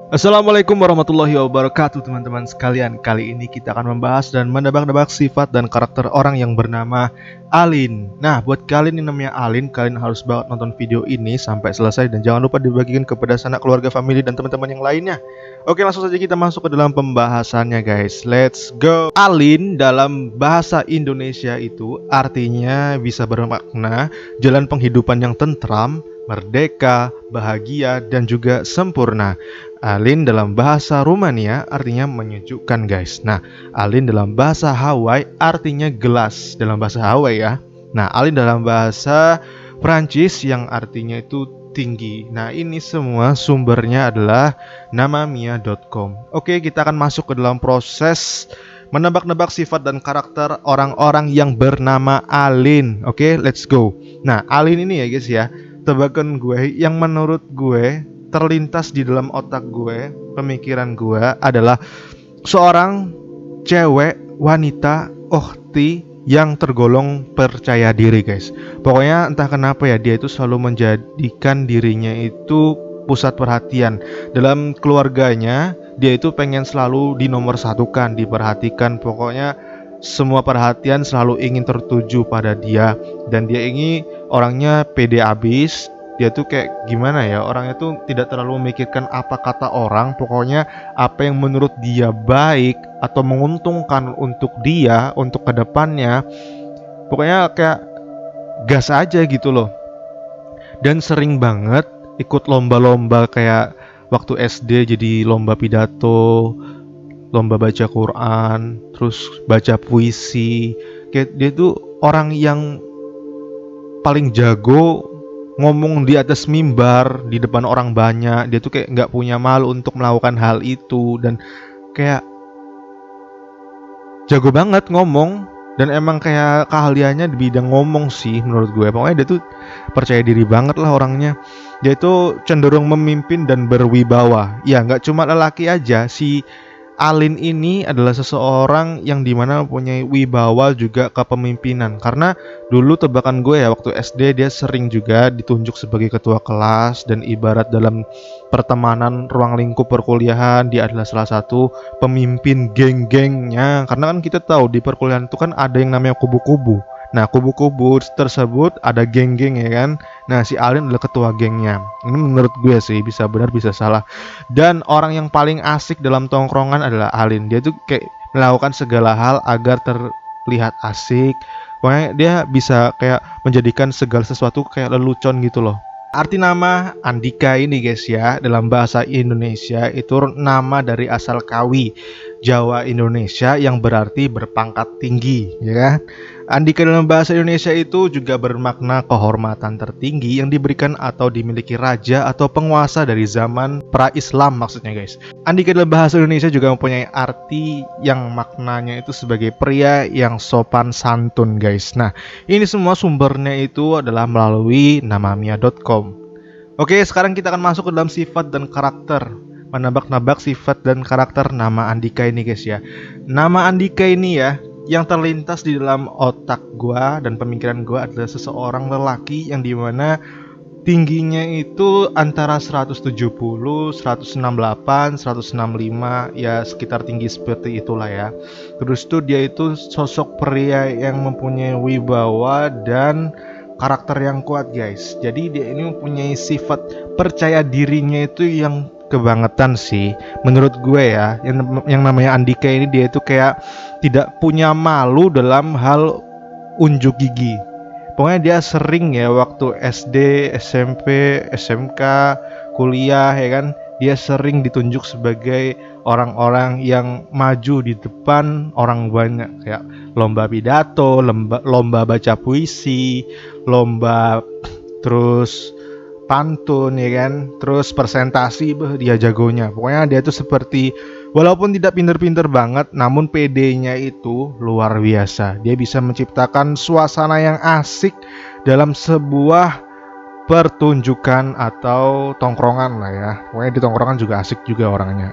Assalamualaikum warahmatullahi wabarakatuh teman-teman sekalian. Kali ini kita akan membahas dan menebak-nebak sifat dan karakter orang yang bernama Alin. Nah, buat kalian yang namanya Alin, kalian harus banget nonton video ini sampai selesai dan jangan lupa dibagikan kepada sanak keluarga, family, dan teman-teman yang lainnya. Oke, langsung saja kita masuk ke dalam pembahasannya guys. Let's go. Alin dalam bahasa Indonesia itu artinya bisa bermakna jalan penghidupan yang tentram, merdeka, bahagia, dan juga sempurna. Alin dalam bahasa Rumania artinya menyejukkan guys. Nah, Alin dalam bahasa Hawaii artinya gelas dalam bahasa Hawaii ya. Nah, Alin dalam bahasa Prancis yang artinya itu tinggi. Nah, ini semua sumbernya adalah namamia.com. Oke, kita akan masuk ke dalam proses menebak-nebak sifat dan karakter orang-orang yang bernama Alin. Oke, let's go. Nah, Alin ini ya guys ya, tebakan gue yang menurut gue terlintas di dalam otak gue, pemikiran gue adalah seorang cewek, wanita, ukhti yang tergolong percaya diri guys. Pokoknya entah kenapa ya, dia itu selalu menjadikan dirinya itu pusat perhatian. Dalam keluarganya, dia itu pengen selalu dinomorsatukan, diperhatikan. Pokoknya semua perhatian selalu ingin tertuju pada dia. Dan dia ini orangnya pede abis. Dia tuh kayak gimana ya, orangnya tuh tidak terlalu memikirkan apa kata orang. Pokoknya apa yang menurut dia baik atau menguntungkan untuk dia, untuk kedepannya, pokoknya kayak gas aja gitu loh. Dan sering banget ikut lomba-lomba kayak waktu SD, jadi lomba pidato, lomba baca Quran, terus baca puisi. Kayak dia tuh orang yang paling jago ngomong di atas mimbar di depan orang banyak. Dia tuh kayak nggak punya malu untuk melakukan hal itu dan kayak jago banget ngomong. Dan emang kayak keahliannya di bidang ngomong sih menurut gue. Pokoknya dia tuh percaya diri banget lah orangnya. Dia tuh cenderung memimpin dan berwibawa. Ya nggak cuma lelaki aja, si Alin ini adalah seseorang yang dimana mempunyai wibawa juga kepemimpinan. Karena dulu tebakan gue ya, waktu SD dia sering juga ditunjuk sebagai ketua kelas. Dan ibarat dalam pertemanan ruang lingkup perkuliahan, dia adalah salah satu pemimpin geng-gengnya. Karena kan kita tahu di perkuliahan itu kan ada yang namanya kubu-kubu. Nah, kubu-kubu tersebut ada geng-geng ya kan. Nah, si Alin adalah ketua gengnya. Ini menurut gue sih, bisa benar bisa salah. Dan orang yang paling asik dalam tongkrongan adalah Alin. Dia tuh kayak melakukan segala hal agar terlihat asik. Pokoknya dia bisa kayak menjadikan segala sesuatu kayak lelucon gitu loh. Arti nama Andika ini guys ya, dalam bahasa Indonesia itu nama dari asal kawi Jawa Indonesia yang berarti berpangkat tinggi ya kan. Andika dalam bahasa Indonesia itu juga bermakna kehormatan tertinggi yang diberikan atau dimiliki raja atau penguasa dari zaman pra-Islam maksudnya guys. Andika dalam bahasa Indonesia juga mempunyai arti yang maknanya itu sebagai pria yang sopan santun guys. Nah, ini semua sumbernya itu adalah melalui namamia.com. Oke, sekarang kita akan masuk ke dalam sifat dan karakter. Menebak-nebak sifat dan karakter nama Andika ini guys ya. Nama Andika ini ya, yang terlintas di dalam otak gua dan pemikiran gua adalah seseorang lelaki yang dimana tingginya itu antara 170, 168, 165, ya sekitar tinggi seperti itulah ya. Terus tuh dia itu sosok pria yang mempunyai wibawa dan karakter yang kuat guys. Jadi dia ini mempunyai sifat percaya dirinya itu yang kebangetan sih menurut gue ya. Yang namanya Andika ini dia itu kayak tidak punya malu dalam hal unjuk gigi. Pokoknya dia sering ya waktu SD, SMP, SMK, kuliah ya kan, dia sering ditunjuk sebagai orang-orang yang maju di depan orang banyak, kayak lomba pidato, lomba baca puisi, lomba terus pantun ya kan, terus presentasi, dia jagonya. Pokoknya dia tuh seperti, walaupun tidak pinter-pinter banget, namun PD-nya itu luar biasa. Dia bisa menciptakan suasana yang asik dalam sebuah pertunjukan atau tongkrongan lah ya. Pokoknya di tongkrongan juga asik juga orangnya.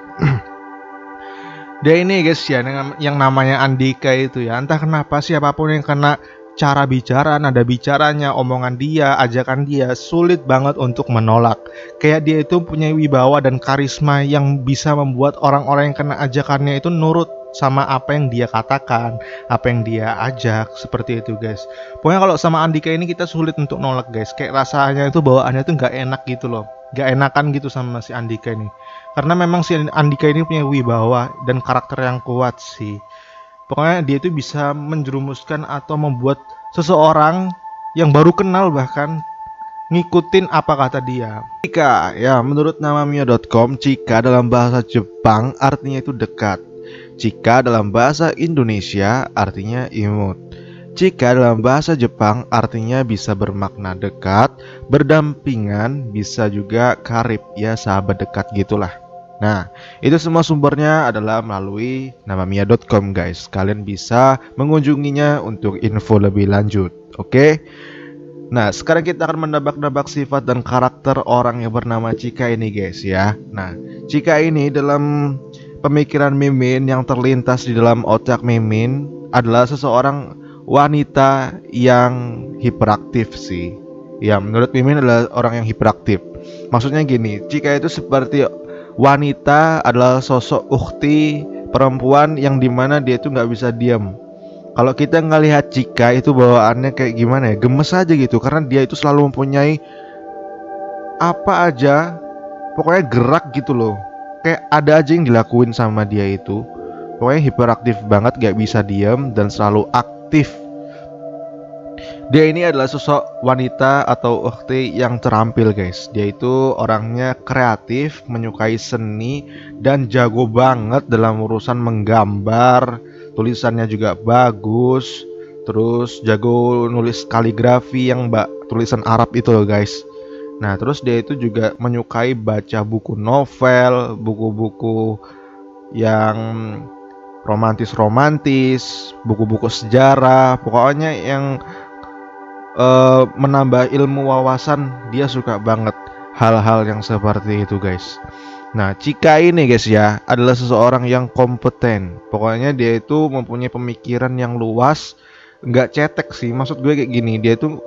Dia ini guys ya, yang namanya Andika itu ya, entah kenapa siapapun yang kena cara bicara, nada bicaranya, omongan dia, ajakan dia sulit banget untuk menolak. Kayak dia itu punya wibawa dan karisma yang bisa membuat orang-orang yang kena ajakannya itu nurut sama apa yang dia katakan, apa yang dia ajak, seperti itu guys. Pokoknya kalau sama Andika ini kita sulit untuk nolak guys. Kayak rasanya itu bawaannya tuh nggak enak gitu loh, nggak enakan gitu sama si Andika ini. Karena memang si Andika ini punya wibawa dan karakter yang kuat sih. Pokoknya dia itu bisa menjerumuskan atau membuat seseorang yang baru kenal bahkan ngikutin apa kata dia. Chika, ya menurut nama Mio.com, Chika dalam bahasa Jepang artinya itu dekat. Chika dalam bahasa Indonesia artinya imut. Chika dalam bahasa Jepang artinya bisa bermakna dekat, berdampingan, bisa juga karib, ya sahabat dekat gitulah. Nah, itu semua sumbernya adalah melalui namamia.com guys. Kalian bisa mengunjunginya untuk info lebih lanjut. Oke? Nah, sekarang kita akan menebak-nebak sifat dan karakter orang yang bernama Chika ini guys ya. Nah, Chika ini dalam pemikiran Mimin yang terlintas di dalam otak Mimin adalah seseorang wanita yang hiperaktif sih. Ya, menurut Mimin adalah orang yang hiperaktif. Maksudnya gini, Chika itu seperti wanita adalah sosok ukti perempuan yang dimana dia itu nggak bisa diam. Kalau kita ngelihat Chika itu bawaannya kayak gimana ya, gemes aja gitu. Karena dia itu selalu mempunyai apa aja, pokoknya gerak gitu loh. Kayak ada aja yang dilakuin sama dia itu. Pokoknya hiperaktif banget, gak bisa diam dan selalu aktif. Dia ini adalah sosok wanita atau ukti yang terampil guys. Dia itu orangnya kreatif, menyukai seni, dan jago banget dalam urusan menggambar. Tulisannya juga bagus. Terus jago nulis kaligrafi yang tulisan Arab itu loh guys. Nah terus dia itu juga menyukai baca buku novel, buku-buku yang romantis-romantis, buku-buku sejarah. Pokoknya yang menambah ilmu wawasan, dia suka banget hal-hal yang seperti itu guys. Nah Chika ini guys ya adalah seseorang yang kompeten. Pokoknya dia itu mempunyai pemikiran yang luas, nggak cetek sih. Maksud gue kayak gini, dia itu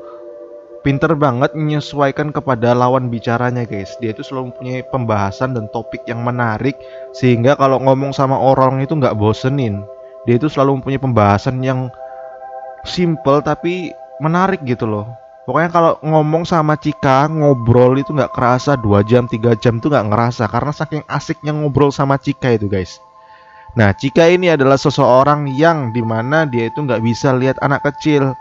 pinter banget menyesuaikan kepada lawan bicaranya guys. Dia itu selalu mempunyai pembahasan dan topik yang menarik, sehingga kalau ngomong sama orang itu nggak bosenin. Dia itu selalu mempunyai pembahasan yang simple tapi menarik gitu loh. Pokoknya kalau ngomong sama Chika, ngobrol itu nggak kerasa 2 jam 3 jam tuh nggak ngerasa, karena saking asiknya ngobrol sama Chika itu guys. Nah Chika ini adalah seseorang yang dimana dia itu nggak bisa lihat anak kecil.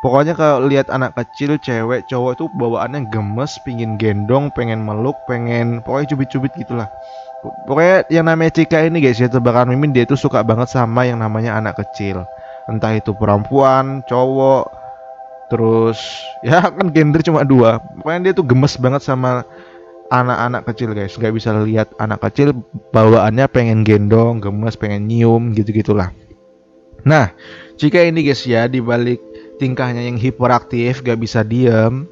Pokoknya kalau lihat anak kecil, cewek, cowok itu bawaannya gemes, pingin gendong, pengen meluk, pengen pokoknya cubit-cubit gitulah. Pokoknya yang namanya Chika ini guys ya, tebakan Mimin, dia itu suka banget sama yang namanya anak kecil. Entah itu perempuan, cowok, terus ya kan gender cuma 2. Pokoknya dia tuh gemes banget sama anak-anak kecil guys. Gak bisa lihat anak kecil, bawaannya pengen gendong, gemes, pengen nyium gitu-gitulah. Nah Chika ini guys ya, dibalik tingkahnya yang hiperaktif, gak bisa diem,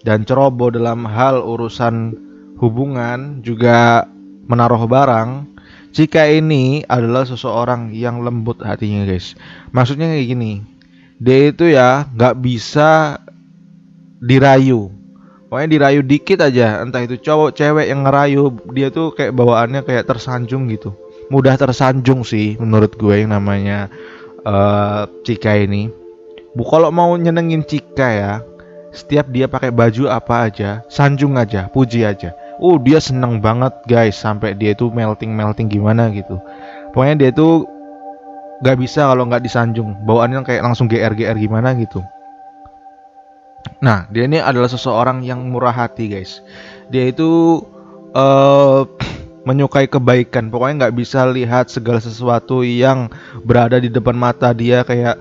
dan ceroboh dalam hal urusan hubungan, juga menaruh barang, Chika ini adalah seseorang yang lembut hatinya guys. Maksudnya kayak gini, dia itu ya gak bisa dirayu. Pokoknya dirayu dikit aja, entah itu cowok cewek yang ngerayu, dia tuh kayak bawaannya kayak tersanjung gitu. Mudah tersanjung sih menurut gue yang namanya Chika ini. Kalau mau nyenengin Chika ya, setiap dia pakai baju apa aja, sanjung aja, puji aja. Dia seneng banget guys, sampai dia itu melting gimana gitu. Pokoknya dia tuh gak bisa kalau nggak disanjung, bawaannya kayak langsung GR gimana gitu. Nah dia ini adalah seseorang yang murah hati guys. Dia itu menyukai kebaikan. Pokoknya nggak bisa lihat segala sesuatu yang berada di depan mata dia. Kayak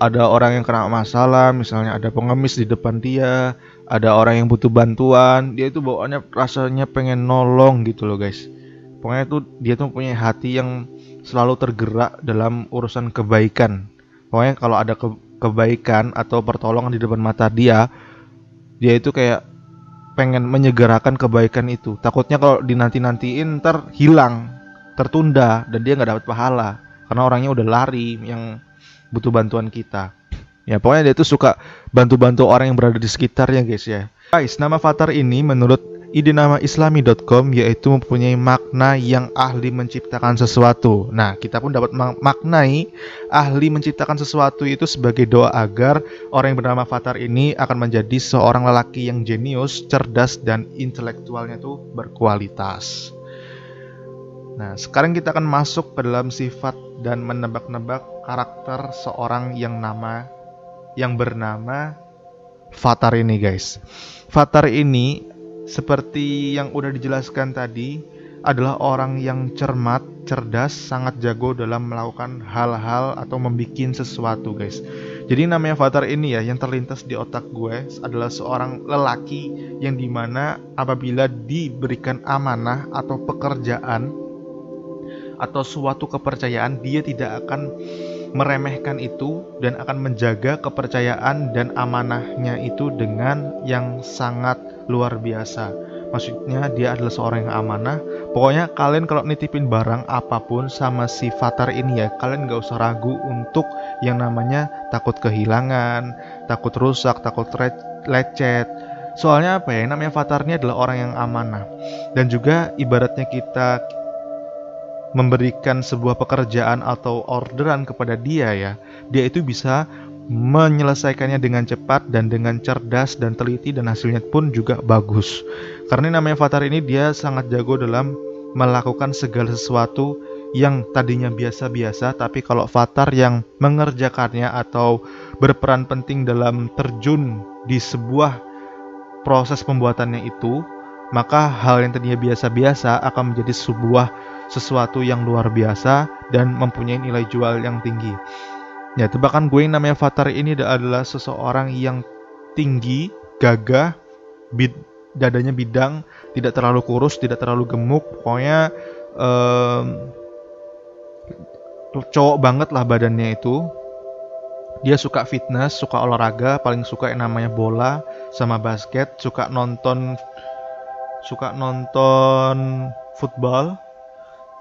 ada orang yang kena masalah, misalnya ada pengemis di depan dia, ada orang yang butuh bantuan, dia itu bawaannya rasanya pengen nolong gitu loh guys. Pokoknya tuh dia tuh punya hati yang selalu tergerak dalam urusan kebaikan. Pokoknya kalau ada kebaikan atau pertolongan di depan mata dia itu kayak pengen menyegerakan kebaikan itu. Takutnya kalau dinanti-nantiin ntar hilang, tertunda, dan dia nggak dapat pahala karena orangnya udah lari yang butuh bantuan kita. Ya pokoknya dia tuh suka bantu-bantu orang yang berada di sekitarnya guys ya. Guys, nama Fatar ini menurut ide nama islami.com yaitu mempunyai makna yang ahli menciptakan sesuatu. Nah, kita pun dapat maknai ahli menciptakan sesuatu itu sebagai doa agar orang yang bernama Fatar ini akan menjadi seorang lelaki yang jenius, cerdas, dan intelektualnya tuh berkualitas. Nah, sekarang kita akan masuk ke dalam sifat dan menebak-nebak karakter seorang yang bernama Fatar ini guys. Fatar ini seperti yang udah dijelaskan tadi adalah orang yang cermat, cerdas, sangat jago dalam melakukan hal-hal atau membuat sesuatu guys. Jadi namanya Fatar ini ya yang terlintas di otak gue adalah seorang lelaki yang dimana apabila diberikan amanah atau pekerjaan atau suatu kepercayaan, dia tidak akan meremehkan itu dan akan menjaga kepercayaan dan amanahnya itu dengan yang sangat luar biasa. Maksudnya dia adalah seorang yang amanah. Pokoknya kalian kalau nitipin barang apapun sama si Fatar ini ya, kalian gak usah ragu untuk yang namanya takut kehilangan, takut rusak, takut lecet. Soalnya apa ya, namanya Fatar ini adalah orang yang amanah. Dan juga ibaratnya kita memberikan sebuah pekerjaan atau orderan kepada dia ya, dia itu bisa menyelesaikannya dengan cepat dan dengan cerdas dan teliti, dan hasilnya pun juga bagus. Karena namanya Fatar ini dia sangat jago dalam melakukan segala sesuatu yang tadinya biasa-biasa, tapi kalau Fatar yang mengerjakannya atau berperan penting dalam terjun di sebuah proses pembuatannya itu, maka hal yang tadinya biasa-biasa akan menjadi sesuatu yang luar biasa dan mempunyai nilai jual yang tinggi. Ya, tebakan gue yang namanya Fatar ini adalah seseorang yang tinggi, gagah, dadanya bidang, tidak terlalu kurus, tidak terlalu gemuk, pokoknya cowok banget lah badannya itu. Dia suka fitness, suka olahraga, paling suka yang namanya bola sama basket, suka nonton football,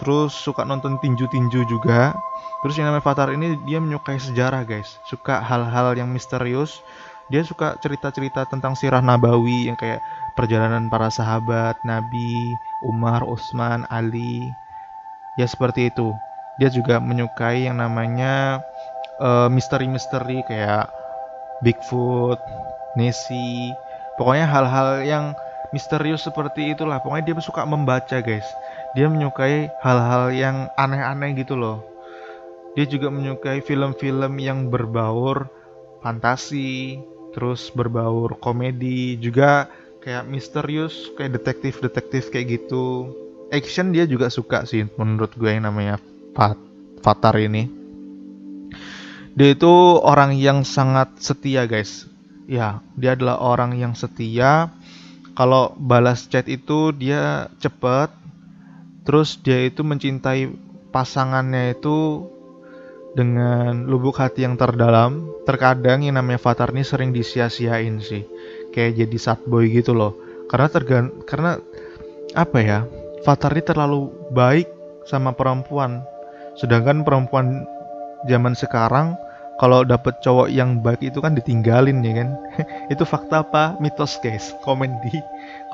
terus suka nonton tinju-tinju juga. Terus yang namanya Fatar ini dia menyukai sejarah guys, suka hal-hal yang misterius. Dia suka cerita-cerita tentang sirah nabawi yang kayak perjalanan para sahabat Nabi, Umar, Utsman, Ali, ya seperti itu. Dia juga menyukai yang namanya misteri-misteri kayak Bigfoot, Nessie, pokoknya hal-hal yang misterius seperti itulah. Pokoknya dia suka membaca guys. Dia menyukai hal-hal yang aneh-aneh gitu loh. Dia juga menyukai film-film yang berbaur fantasi, terus berbaur komedi, juga kayak misterius, kayak detektif kayak gitu. Action dia juga suka sih menurut gue yang namanya Fatar ini. Dia itu orang yang sangat setia guys. Ya, dia adalah orang yang setia. Kalau balas chat itu dia cepet. Terus dia itu mencintai pasangannya itu dengan lubuk hati yang terdalam. Terkadang yang namanya Fatar ini sering disia-siain sih, kayak jadi sad boy gitu loh. Karena apa ya, Fatar ini terlalu baik sama perempuan. Sedangkan perempuan zaman sekarang kalau dapet cowok yang baik itu kan ditinggalin ya kan. Itu fakta apa mitos guys? Komen di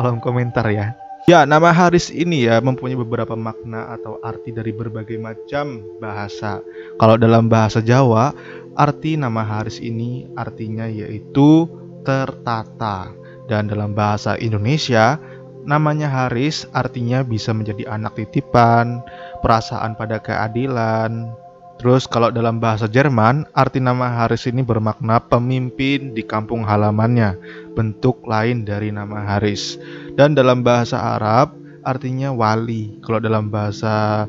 kolom komentar ya. Ya, nama Haris ini ya mempunyai beberapa makna atau arti dari berbagai macam bahasa. Kalau dalam bahasa Jawa, arti nama Haris ini artinya yaitu tertata. Dan dalam bahasa Indonesia, namanya Haris artinya bisa menjadi anak titipan, perasaan pada keadilan. Terus kalau dalam bahasa Jerman, arti nama Haris ini bermakna pemimpin di kampung halamannya, bentuk lain dari nama Haris. Dan dalam bahasa Arab, artinya wali. Kalau dalam bahasa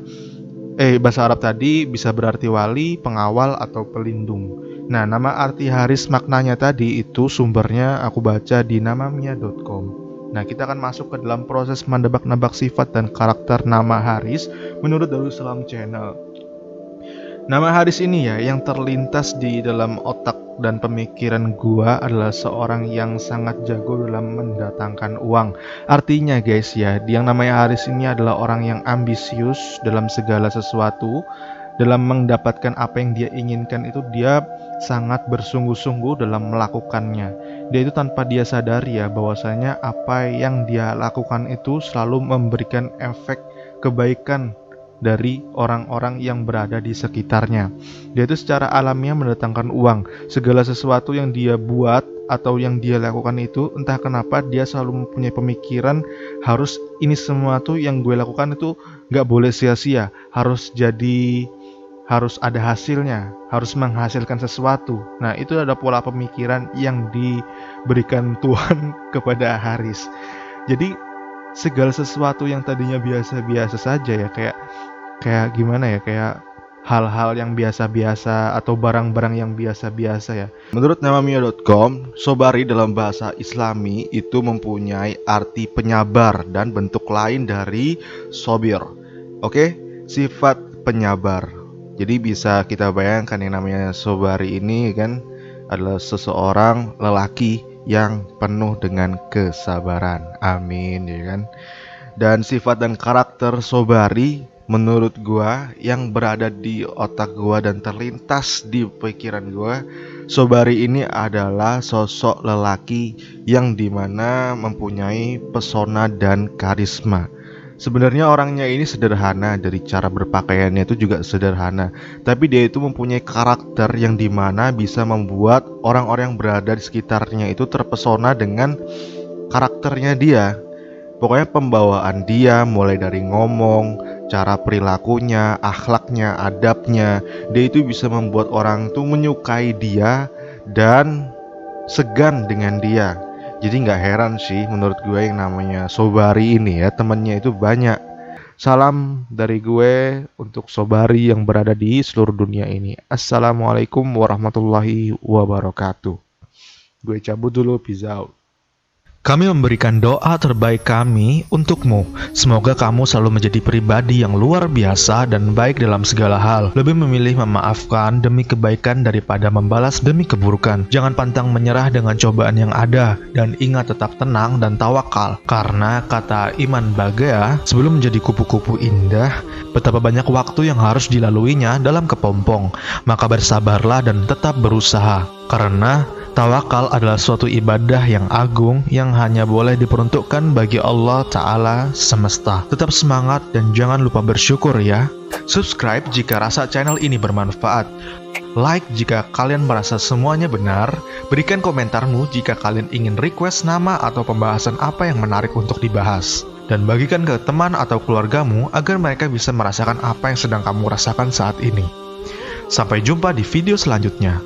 Arab tadi bisa berarti wali, pengawal, atau pelindung. Nah, nama arti Haris maknanya tadi itu sumbernya aku baca di namamia.com. Nah, kita akan masuk ke dalam proses menebak-nebak sifat dan karakter nama Haris menurut Darussalam Channel. Nama Haris ini ya yang terlintas di dalam otak dan pemikiran gua adalah seorang yang sangat jago dalam mendatangkan uang. Artinya guys ya, yang namanya Haris ini adalah orang yang ambisius dalam segala sesuatu dalam mendapatkan apa yang dia inginkan itu dia sangat bersungguh-sungguh dalam melakukannya. Dia itu tanpa dia sadari ya bahwasanya apa yang dia lakukan itu selalu memberikan efek kebaikan dari orang-orang yang berada di sekitarnya. Dia itu secara alamiah mendatangkan uang. Segala sesuatu yang dia buat atau yang dia lakukan itu, entah kenapa dia selalu mempunyai pemikiran harus ini semua tuh yang gue lakukan itu gak boleh sia-sia, harus ada hasilnya, harus menghasilkan sesuatu. Nah, itu ada pola pemikiran yang diberikan Tuhan kepada Haris. Jadi segala sesuatu yang tadinya biasa-biasa saja ya, kayak gimana ya, kayak hal-hal yang biasa-biasa atau barang-barang yang biasa-biasa ya. Menurut namamia.com, sobari dalam bahasa Islami itu mempunyai arti penyabar dan bentuk lain dari sobir. Oke, sifat penyabar. Jadi bisa kita bayangkan yang namanya sobari ini kan adalah seseorang lelaki yang penuh dengan kesabaran. Amin, ya kan. Dan sifat dan karakter sobari menurut gua yang berada di otak gua dan terlintas di pikiran gua, sobari ini adalah sosok lelaki yang dimana mempunyai pesona dan karisma. Sebenarnya orangnya ini sederhana, dari cara berpakaiannya itu juga sederhana, tapi dia itu mempunyai karakter yang dimana bisa membuat orang-orang yang berada di sekitarnya itu terpesona dengan karakternya dia. Pokoknya pembawaan dia, mulai dari ngomong, cara perilakunya, akhlaknya, adabnya, dia itu bisa membuat orang tuh menyukai dia dan segan dengan dia. Jadi gak heran sih menurut gue yang namanya sobari ini ya, temennya itu banyak. Salam dari gue untuk sobari yang berada di seluruh dunia ini. Assalamualaikum warahmatullahi wabarakatuh. Gue cabut dulu, peace out. Kami memberikan doa terbaik kami untukmu. Semoga kamu selalu menjadi pribadi yang luar biasa dan baik dalam segala hal. Lebih memilih memaafkan demi kebaikan daripada membalas demi keburukan. Jangan pantang menyerah dengan cobaan yang ada. Dan ingat tetap tenang dan tawakal. Karena kata Iman Bagea, sebelum menjadi kupu-kupu indah, betapa banyak waktu yang harus dilaluinya dalam kepompong. Maka bersabarlah dan tetap berusaha. Karena tawakal adalah suatu ibadah yang agung yang hanya boleh diperuntukkan bagi Allah Ta'ala semesta. Tetap semangat dan jangan lupa bersyukur ya. Subscribe jika rasa channel ini bermanfaat. Like jika kalian merasa semuanya benar. Berikan komentarmu jika kalian ingin request nama atau pembahasan apa yang menarik untuk dibahas. Dan bagikan ke teman atau keluargamu agar mereka bisa merasakan apa yang sedang kamu rasakan saat ini. Sampai jumpa di video selanjutnya.